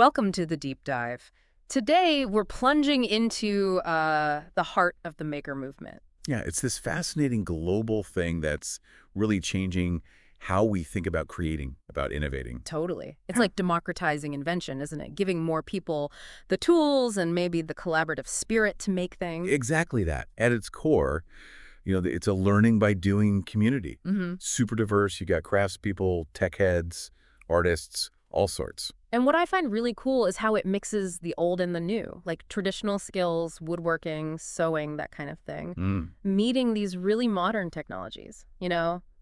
Welcome to the deep dive. Today, we're plunging into the heart of the maker movement. Yeah, it's this fascinating global thing that's really changing how we think about creating, about innovating. Totally. It's Yeah. like democratizing invention, isn't it? Giving more people the tools and maybe the collaborative spirit to make things. Exactly that. At its core, it's a learning by doing community. hmm Super diverse. You got craftspeople, tech heads, artists, all sorts. And what I find really cool is how it mixes the old and the new, like traditional skills, woodworking, sewing, that kind of thing, Mm. meeting these really modern technologies,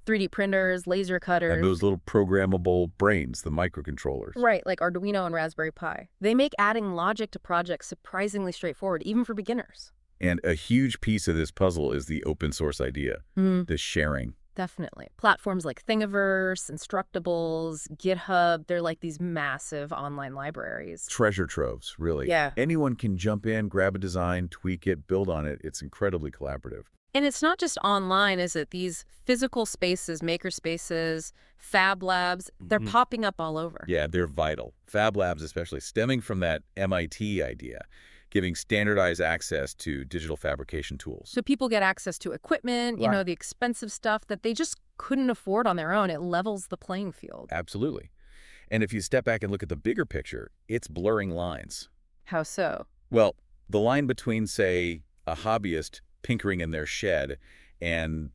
3D printers, laser And cutters. those little programmable brains, the microcontrollers. Right, like Arduino and Raspberry Pi. They make adding logic to projects surprisingly straightforward, even for beginners. And a huge piece of this puzzle is the open source idea, the sharing. Definitely. Platforms like Thingiverse, Instructables, GitHub, they're like these massive online libraries. Treasure troves, really. Yeah. Anyone can jump in, grab a design, tweak it, build on it. It's incredibly collaborative. And it's not just online, is it? These physical spaces, maker spaces, fab labs, they're popping up all over. Yeah, they're vital. Fab Labs especially, stemming from that MIT idea, giving standardized access to digital fabrication tools. So people get access to equipment, Right. the expensive stuff that they just couldn't afford on their own. It levels the playing field. Absolutely. And if you step back and look at the bigger picture, it's blurring lines. How so? Well, the line between, say, a hobbyist pinkering in their shed and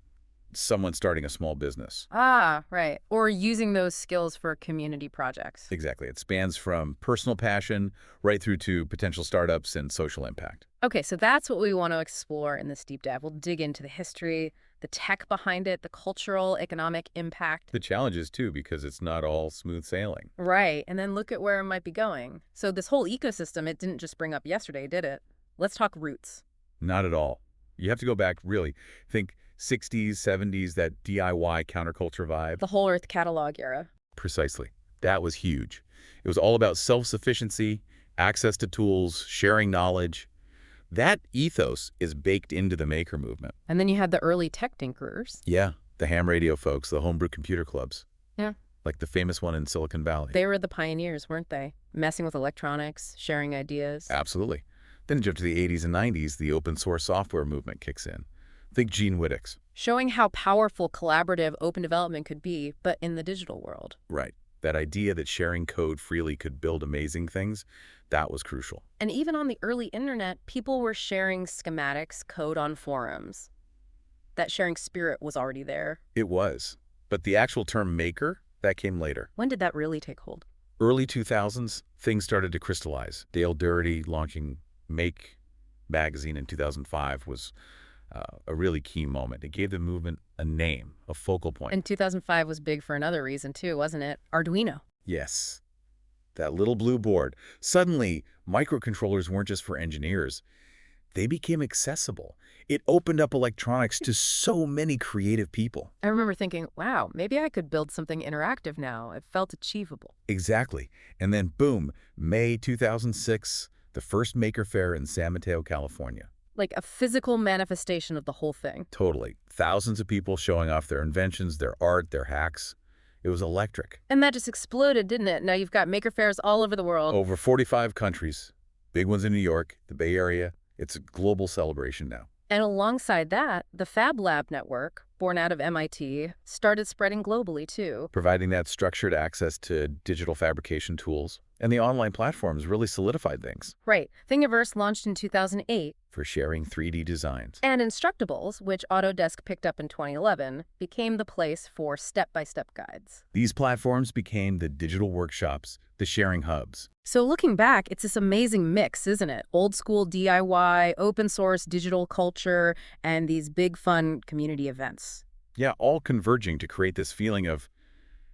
someone starting a small business. Ah, right. Or using those skills for community projects. Exactly. It spans from personal passion right through to potential startups and social impact. Okay, so that's what we want to explore in this deep dive. We'll dig into the history, the tech behind it, the cultural, economic impact. The challenge is, too, because it's not all smooth sailing. Right, and then look at where it might be going. So this whole ecosystem, it didn't just spring up yesterday, did it? Let's talk roots. Not at all. You have to go back, really. Think 60s, 70s, that DIY counterculture vibe. The whole Earth catalog era. Precisely. That was huge. It was all about self-sufficiency, access to tools, sharing knowledge. That ethos is baked into the maker movement. And then you had the early tech tinkerers. Yeah, the ham radio folks, the homebrew computer clubs. Yeah. Like the famous one in Silicon Valley. They were the pioneers, weren't they? Messing with electronics, sharing ideas. Absolutely. Then jump to the 80s and 90s, the open source software movement kicks in. Think Gene Wittix. Showing how powerful collaborative open development could be, but in the digital world. Right. That idea that sharing code freely could build amazing things, that was crucial. And even on the early internet, people were sharing schematics, code on forums. That sharing spirit was already there. It was. But the actual term maker, that came later. When did that really take hold? Early 2000s, things started to crystallize. Dale Dougherty launching Make magazine in 2005 was a really key moment. It gave the movement a name, a focal point. And 2005 was big for another reason too, wasn't it? Arduino. Yes, that little blue board. Suddenly, microcontrollers weren't just for engineers. They became accessible. It opened up electronics to so many creative people. I remember thinking, wow, maybe I could build something interactive now. It felt achievable. Exactly. And then, boom, May 2006, the first Maker Faire in San Mateo, California. Like a physical manifestation of the whole thing. Totally. Thousands of people showing off their inventions, their art, their hacks. It was electric. And that just exploded, didn't it? Now you've got maker fairs all over the world. Over 45 countries. Big ones in New York, the Bay Area. It's a global celebration now. And alongside that, the Fab Lab network, born out of MIT, started spreading globally too. Providing that structured access to digital fabrication tools. And the online platforms really solidified things Right. Thingiverse launched in 2008, for sharing 3D designs. and Instructables, which Autodesk picked up in 2011, became the place for step-by-step guides. These platforms became the digital workshops, the sharing hubs. So looking back, it's this amazing mix, isn't it? Old school DIY, open source digital culture, and these big fun community events. Yeah, all converging to create this feeling of,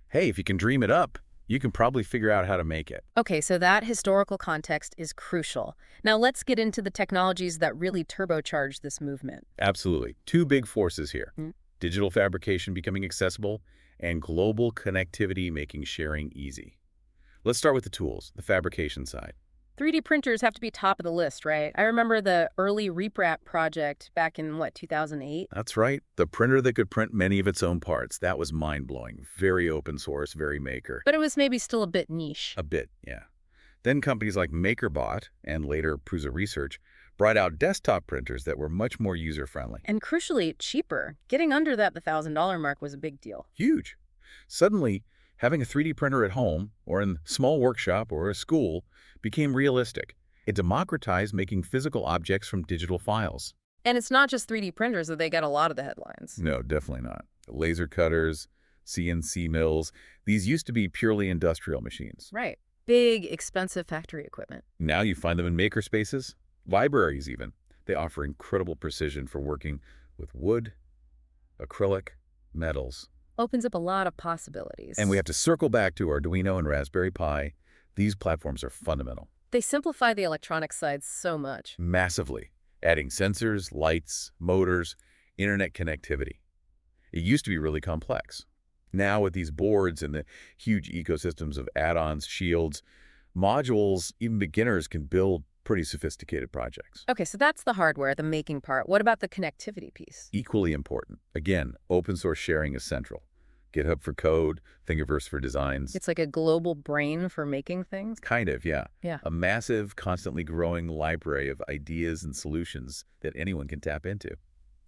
hey, if you can dream it up, you can probably figure out how to make it. Okay, so that historical context is crucial. Now let's get into the technologies that really turbocharged this movement. Absolutely. Two big forces here. Mm. Digital fabrication becoming accessible and global connectivity making sharing easy. Let's start with the tools, the fabrication side. 3D printers have to be top of the list, right? I remember the early ReapWrap project back in, 2008? That's right. The printer that could print many of its own parts. That was mind-blowing. Very open source, very maker. But it was maybe still a bit niche. A bit, yeah. Then companies like MakerBot and later Prusa Research brought out desktop printers that were much more user-friendly. And crucially, cheaper. Getting under that $1,000 mark was a big deal. Huge. Suddenly, having a 3D printer at home or in a small workshop or a school became realistic. It democratized making physical objects from digital files. And it's not just 3D printers that they get a lot of the headlines. No, definitely not. Laser cutters, CNC mills, these used to be purely industrial machines. Right. Big, expensive factory equipment. Now you find them in makerspaces, libraries even. They offer incredible precision for working with wood, acrylic, metals. Opens up a lot of possibilities. And we have to circle back to Arduino and Raspberry Pi. These platforms are fundamental. They simplify the electronic side so much. Massively, adding sensors, lights, motors, internet connectivity. It used to be really complex. Now with these boards and the huge ecosystems of add-ons, shields, modules, even beginners can build pretty sophisticated projects. Okay, so that's the hardware, the making part. What about the connectivity piece? Equally important. Again, open source sharing is central. GitHub for code, Thingiverse for designs. It's like a global brain for making things? Kind of, yeah. Yeah. A massive, constantly growing library of ideas and solutions that anyone can tap into.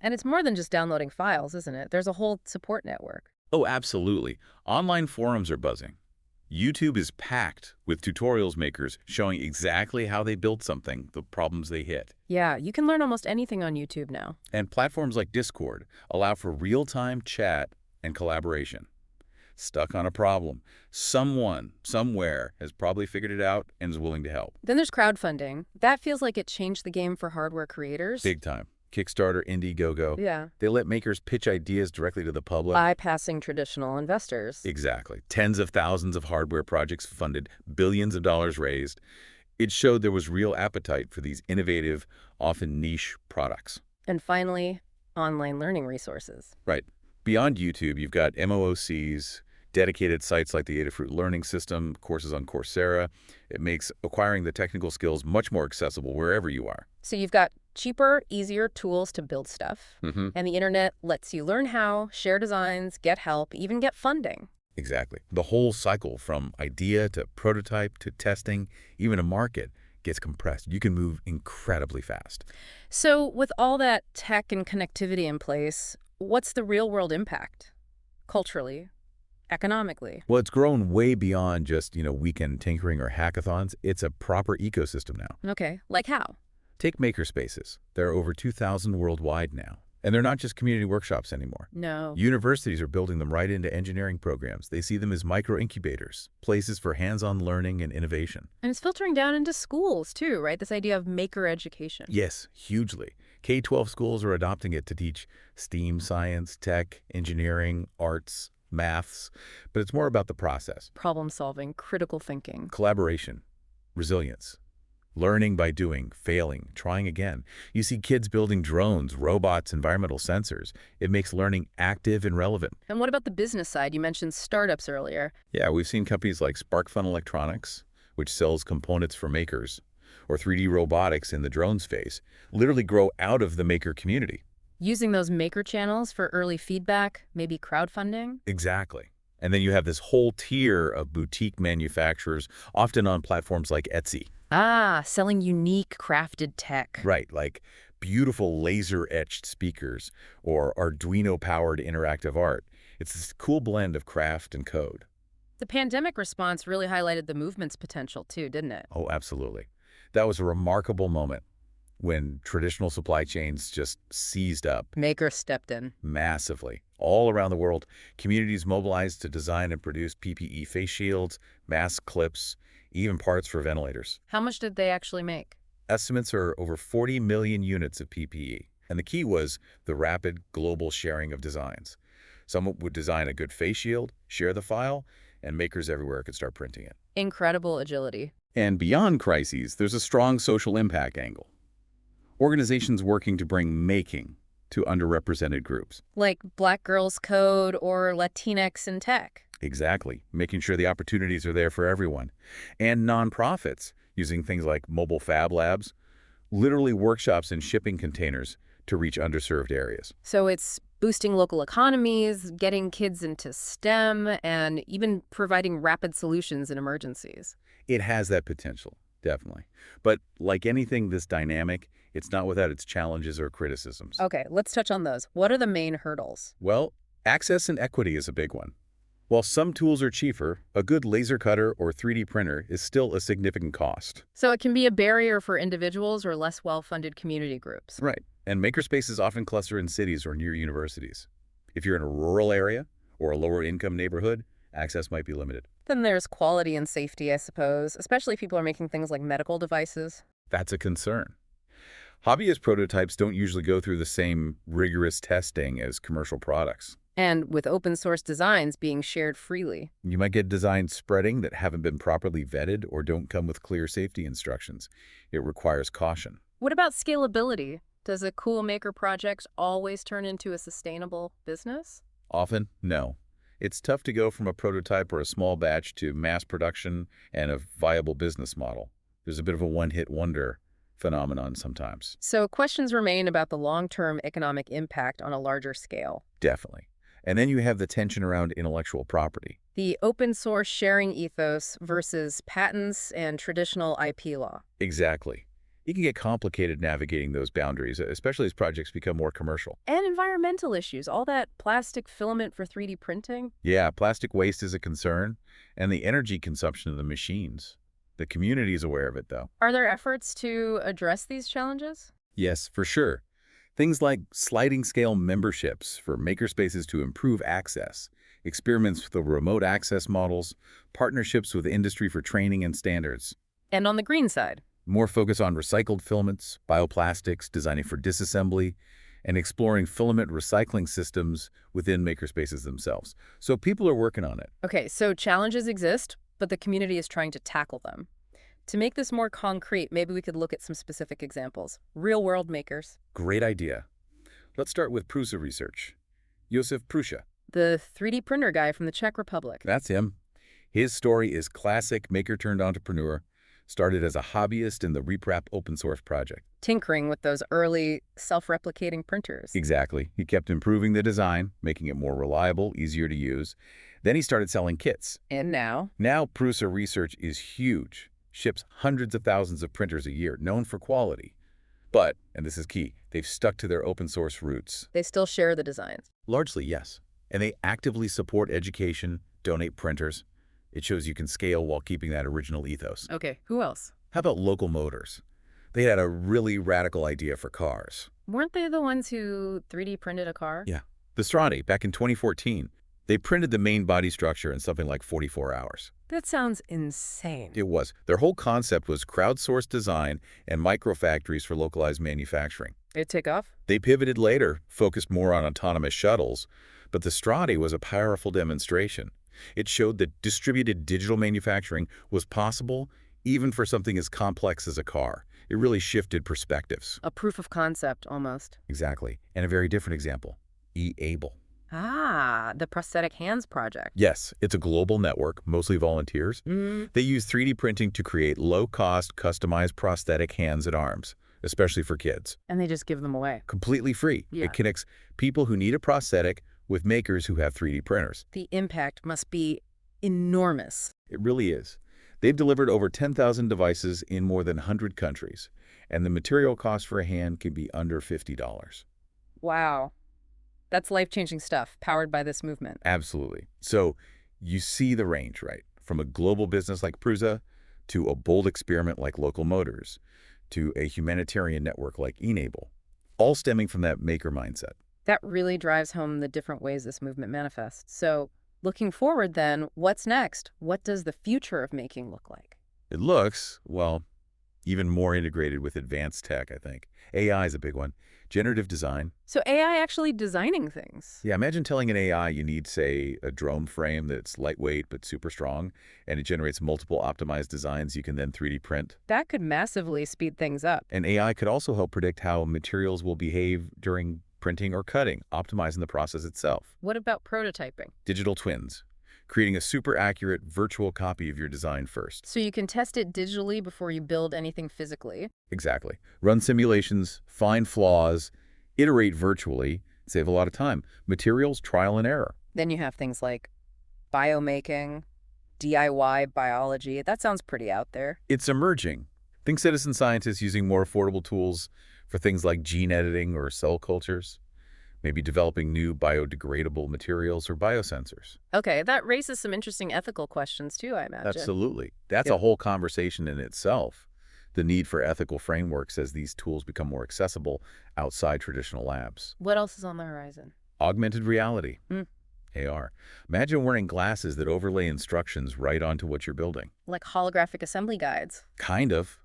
And it's more than just downloading files, isn't it? There's a whole support network. Oh, absolutely. Online forums are buzzing. YouTube is packed with tutorials makers showing exactly how they built something, the problems they hit. Yeah, you can learn almost anything on YouTube now. And platforms like Discord allow for real-time chat and collaboration. Stuck on a problem, someone, somewhere, has probably figured it out and is willing to help. Then there's crowdfunding. That feels like it changed the game for hardware creators. Big time. Kickstarter, Indiegogo. Yeah. They let makers pitch ideas directly to the public. Bypassing traditional investors. Exactly. Tens of thousands of hardware projects funded, billions of dollars raised. It showed there was real appetite for these innovative, often niche products. And finally, online learning resources. Right. Beyond YouTube, you've got MOOCs, dedicated sites like the Adafruit Learning System, courses on Coursera. It makes acquiring the technical skills much more accessible wherever you are. So you've got cheaper, easier tools to build stuff. And the internet lets you learn how, share designs, get help, even get funding. Exactly. The whole cycle from idea to prototype to testing, even a market, gets compressed. You can move incredibly fast. So with all that tech and connectivity in place, what's the real-world impact? Culturally, economically? Well, it's grown way beyond just, weekend tinkering or hackathons. It's a proper ecosystem now. Okay, like how? Take makerspaces. There are over 2,000 worldwide now. And they're not just community workshops anymore. No. Universities are building them right into engineering programs. They see them as micro-incubators, places for hands-on learning and innovation. And it's filtering down into schools, too, right? This idea of maker education. Yes, hugely. K-12 schools are adopting it to teach STEAM, science, tech, engineering, arts, maths. But it's more about the process. Problem solving, critical thinking. Collaboration, resilience. Learning by doing, failing, trying again. You see kids building drones, robots, environmental sensors. It makes learning active and relevant. And what about the business side? You mentioned startups earlier. Yeah, we've seen companies like SparkFun Electronics, which sells components for makers, or 3D robotics in the drone space, literally grow out of the maker community. Using those maker channels for early feedback, maybe crowdfunding? Exactly. And then you have this whole tier of boutique manufacturers, often on platforms like Etsy. Ah, selling unique crafted tech. Right, like beautiful laser-etched speakers or Arduino-powered interactive art. It's this cool blend of craft and code. The pandemic response really highlighted the movement's potential too, didn't it? Oh, absolutely. That was a remarkable moment when traditional supply chains just seized up. Makers stepped in. Massively. All around the world, communities mobilized to design and produce PPE face shields, mask clips, even parts for ventilators. How much did they actually make? Estimates are over 40 million units of PPE. And the key was the rapid global sharing of designs. Someone would design a good face shield, share the file, and makers everywhere could start printing it. Incredible agility. And beyond crises, there's a strong social impact angle. Organizations working to bring making to underrepresented groups. Like Black Girls Code or Latinx in tech. Exactly, making sure the opportunities are there for everyone. And nonprofits, using things like mobile fab labs, literally workshops and shipping containers to reach underserved areas. So it's boosting local economies, getting kids into STEM, and even providing rapid solutions in emergencies. It has that potential, definitely. But like anything this dynamic, it's not without its challenges or criticisms. Okay, let's touch on those. What are the main hurdles? Well, access and equity is a big one. While some tools are cheaper, a good laser cutter or 3D printer is still a significant cost. So it can be a barrier for individuals or less well-funded community groups. Right. And makerspaces often cluster in cities or near universities. If you're in a rural area or a lower income neighborhood, access might be limited. Then there's quality and safety, I suppose, especially if people are making things like medical devices. That's a concern. Hobbyist prototypes don't usually go through the same rigorous testing as commercial products. And with open source designs being shared freely. You might get designs spreading that haven't been properly vetted or don't come with clear safety instructions. It requires caution. What about scalability? Does a cool maker project always turn into a sustainable business? Often, no. It's tough to go from a prototype or a small batch to mass production and a viable business model. There's a bit of a one-hit wonder phenomenon sometimes. So questions remain about the long-term economic impact on a larger scale. Definitely. And then you have the tension around intellectual property. The open source sharing ethos versus patents and traditional IP law. Exactly. It can get complicated navigating those boundaries, especially as projects become more commercial. And environmental issues, all that plastic filament for 3D printing. Yeah, plastic waste is a concern, and the energy consumption of the machines. The community is aware of it, though. Are there efforts to address these challenges? Yes, for sure. Things like sliding scale memberships for makerspaces to improve access, experiments with the remote access models, partnerships with industry for training and standards. And on the green side? More focus on recycled filaments, bioplastics, designing for disassembly, and exploring filament recycling systems within makerspaces themselves. So people are working on it. Okay, so challenges exist, but the community is trying to tackle them. To make this more concrete, maybe we could look at some specific examples. Real-world makers. Great idea. Let's start with Prusa research. Josef Prusa. The 3D printer guy from the Czech Republic. That's him. His story is classic maker-turned-entrepreneur, started as a hobbyist in the RepRap open source project. Tinkering with those early self-replicating printers. Exactly. He kept improving the design, making it more reliable, easier to use. Then he started selling kits. And now? Now Prusa research is huge. Ships hundreds of thousands of printers a year, known for quality. But, and this is key, they've stuck to their open source roots. They still share the designs. Largely, yes. And they actively support education, donate printers. It shows you can scale while keeping that original ethos. Okay, who else? How about Local Motors? They had a really radical idea for cars. Weren't they the ones who 3D printed a car? Yeah. The Strade, back in 2014, they printed the main body structure in something like 44 hours. That sounds insane. It was. Their whole concept was crowdsourced design and microfactories for localized manufacturing. It took off? They pivoted later, focused more on autonomous shuttles, but the Strade was a powerful demonstration. It showed that distributed digital manufacturing was possible even for something as complex as a car. It really shifted perspectives. A proof of concept, almost. Exactly. And a very different example, eAble. Ah, the prosthetic hands project. Yes, it's a global network, mostly volunteers. They use 3D printing to create low-cost, customized prosthetic hands and arms, especially for kids. And they just give them away. Completely free. Yeah. It connects people who need a prosthetic with makers who have 3D printers. The impact must be enormous. It really is. They've delivered over 10,000 devices in more than 100 countries, and the material cost for a hand can be under $50. Wow. That's life-changing stuff, powered by this movement. Absolutely. So you see the range, right? From a global business like Prusa, to a bold experiment like Local Motors, to a humanitarian network like Enable, all stemming from that maker mindset. That really drives home the different ways this movement manifests. So, looking forward then, what's next? What does the future of making look like? It looks, well, even more integrated with advanced tech, I think. AI is a big one. Generative design. So AI actually designing things. Yeah, imagine telling an AI you need, say, a drone frame that's lightweight but super strong, and it generates multiple optimized designs you can then 3D print. That could massively speed things up. And AI could also help predict how materials will behave during printing or cutting, optimizing the process itself. What about prototyping? Digital twins, creating a super accurate virtual copy of your design first. So you can test it digitally before you build anything physically. Exactly. Run simulations, find flaws, iterate virtually, Save a lot of time. Materials, trial and error. Then you have things like biomaking, DIY biology. That sounds pretty out there. It's emerging. Think citizen scientists using more affordable tools for things like gene editing or cell cultures, maybe developing new biodegradable materials or biosensors. Okay, that raises some interesting ethical questions too, I imagine. Absolutely. That's Yep. a whole conversation in itself. The need for ethical frameworks as these tools become more accessible outside traditional labs. What else is on the horizon? Augmented reality, Hmm. AR. Imagine wearing glasses that overlay instructions right onto what you're building. Like holographic assembly guides. Kind of.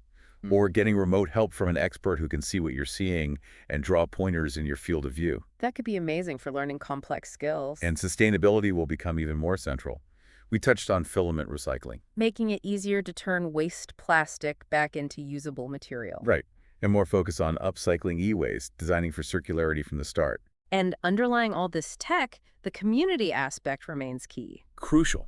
Hmm. Or getting remote help from an expert who can see what you're seeing and draw pointers in your field of view. That could be amazing for learning complex skills. And sustainability will become even more central. We touched on filament recycling. Making it easier to turn waste plastic back into usable material. Right. And more focus on upcycling e-waste, designing for circularity from the start. And underlying all this tech, the community aspect remains key. Crucial.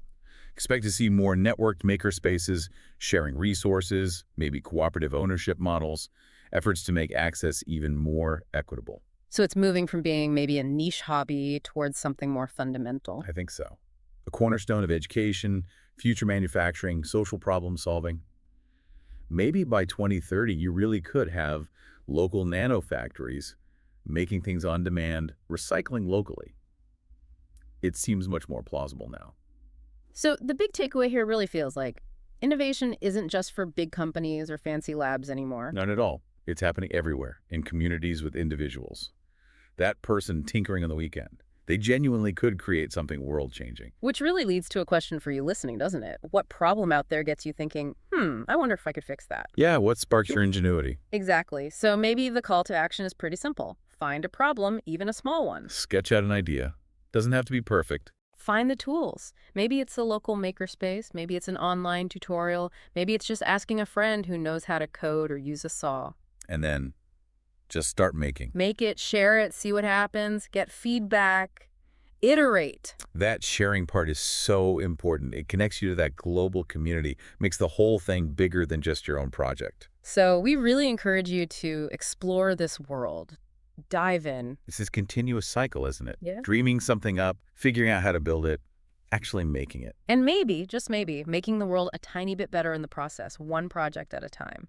Expect to see more networked makerspaces, sharing resources, maybe cooperative ownership models, efforts to make access even more equitable. So it's moving from being maybe a niche hobby towards something more fundamental. I think so. A cornerstone of education, future manufacturing, social problem solving. Maybe by 2030, you really could have local nanofactories making things on demand, recycling locally. It seems much more plausible now. So the big takeaway here really feels like innovation isn't just for big companies or fancy labs anymore. None at all. It's happening everywhere, in communities with individuals. That person tinkering on the weekend, they genuinely could create something world-changing. Which really leads to a question for you listening, doesn't it? What problem out there gets you thinking, I wonder if I could fix that? Yeah, what sparks your ingenuity? Exactly. So maybe the call to action is pretty simple. Find a problem, even a small one. Sketch out an idea. Doesn't have to be perfect. Find the tools. Maybe it's a local makerspace. Maybe it's an online tutorial. Maybe it's just asking a friend who knows how to code or use a saw. And then just start making. Make it, share it, see what happens, get feedback, iterate. That sharing part is so important. It connects you to that global community, makes the whole thing bigger than just your own project. So we really encourage you to explore this world. Dive in. It's this continuous cycle, isn't it? Yeah. Dreaming something up, figuring out how to build it, actually making it. And maybe, just maybe, making the world a tiny bit better in the process, one project at a time.